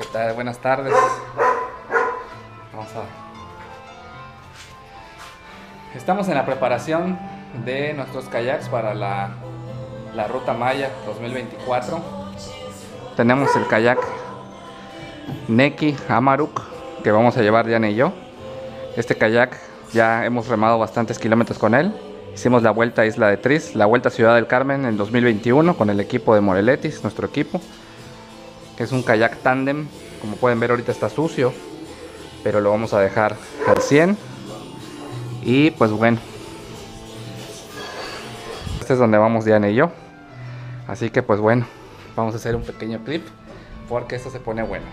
¿Qué tal? Buenas tardes. Estamos en la preparación de nuestros kayaks para la Ruta Maya 2024. Tenemos el kayak Neki Amaruk que vamos a llevar Diana y yo. Este kayak ya hemos remado bastantes kilómetros con él. Hicimos la vuelta a Isla de Tris, la vuelta a Ciudad del Carmen en 2021 con el equipo de Moreletis, nuestro equipo. Que es un kayak tándem, como pueden ver ahorita está sucio, pero lo vamos a dejar al 100. Y pues bueno, este es donde vamos Diana y yo. Así que pues bueno, vamos a hacer un pequeño clip porque esto se pone bueno.